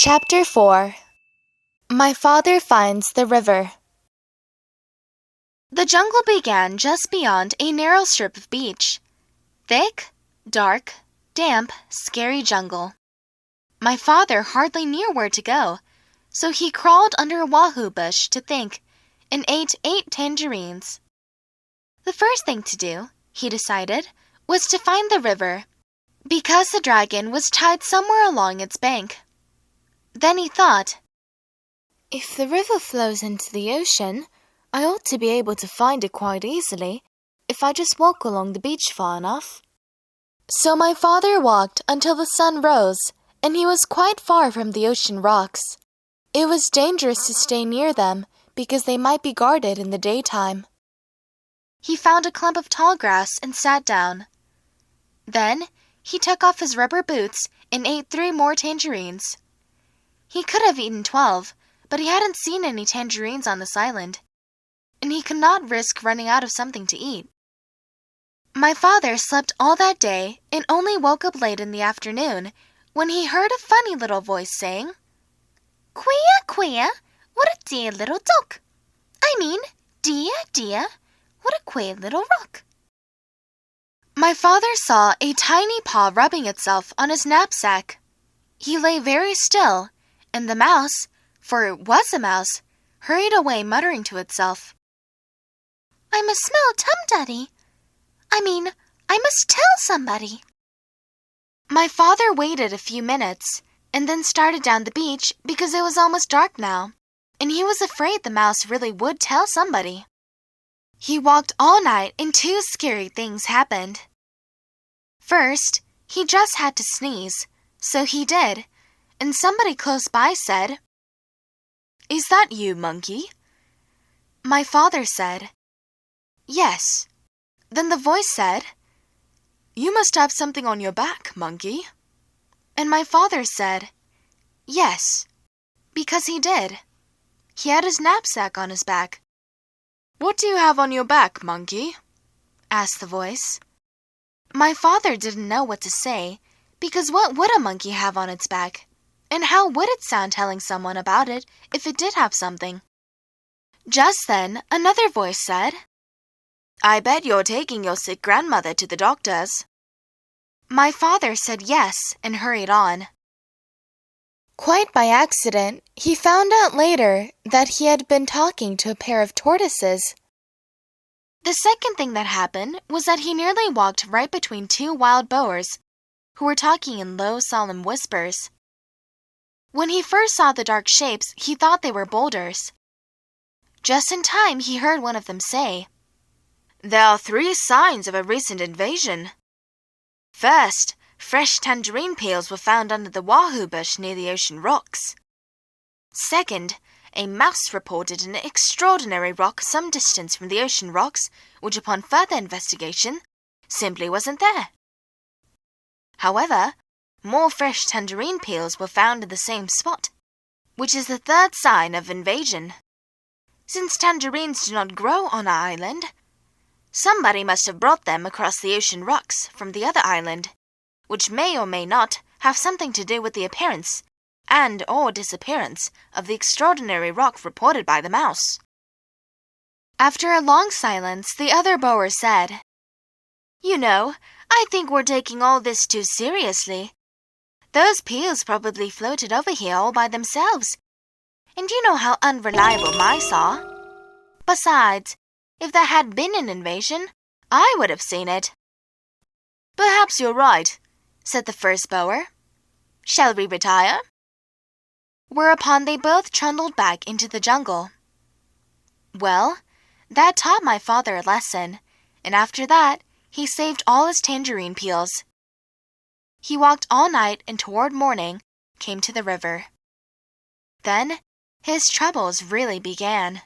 Chapter 4 My Father Finds the River. The jungle began just beyond a narrow strip of beach. Thick, dark, damp, scary jungle. My father hardly knew where to go, so he crawled under a wahoo bush to think and ate 8 tangerines. The first thing to do, he decided, was to find the river, because the dragon was tied somewhere along its bank. Then he thought, if the river flows into the ocean, I ought to be able to find it quite easily if I just walk along the beach far enough. So my father walked until the sun rose, and he was quite far from the ocean rocks. It was dangerous to stay near them because they might be guarded in the daytime. He found a clump of tall grass and sat down. Then he took off his rubber boots and ate 3 more tangerines. He could have eaten 12, but he hadn't seen any tangerines on this island, and he could not risk running out of something to eat. My father slept all that day and only woke up late in the afternoon when he heard a funny little voice saying, "Queer, queer, what a dear little duck. I mean, dear, dear, what a queer little rock." My father saw a tiny paw rubbing itself on his knapsack. He lay very still, and the mouse, for it was a mouse, hurried away muttering to itself, "I must smell Tum-Daddy. I must tell somebody." My father waited a few minutes and then started down the beach because it was almost dark now, and he was afraid the mouse really would tell somebody. He walked all night and 2 scary things happened. First, he just had to sneeze, so he did, and somebody close by said, "Is that you, monkey?" My father said, "Yes." Then the voice said, "You must have something on your back, monkey." And my father said, "Yes," because he did. He had his knapsack on his back. "What do you have on your back, monkey?" asked the voice. My father didn't know what to say, because what would a monkey have on its back? And how would it sound telling someone about it if it did have something? Just then, another voice said, "I bet you're taking your sick grandmother to the doctor's." My father said yes and hurried on. Quite by accident, he found out later that he had been talking to a pair of tortoises. The second thing that happened was that he nearly walked right between 2 wild boars who were talking in low, solemn whispers. When he first saw the dark shapes, he thought they were boulders. Just in time, he heard one of them say, "There are 3 signs of a recent invasion. First, fresh tangerine peels were found under the wahoo bush near the ocean rocks. Second, a mouse reported an extraordinary rock some distance from the ocean rocks, which upon further investigation simply wasn't there. However, more fresh tangerine peels were found in the same spot, which is the 3rd sign of invasion. Since tangerines do not grow on our island, somebody must have brought them across the ocean rocks from the other island, which may or may not have something to do with the appearance and or disappearance of the extraordinary rock reported by the mouse." After a long silence, the other boer said, "You know, I think we're taking all this too seriously. Those peels probably floated over here all by themselves, and you know how unreliable mice are. Besides, if there had been an invasion, I would have seen it." "Perhaps you're right," said the first boer. "Shall we retire?" Whereupon they both trundled back into the jungle. Well, that taught my father a lesson, and after that, he saved all his tangerine peels. He walked all night and toward morning came to the river. Then his troubles really began.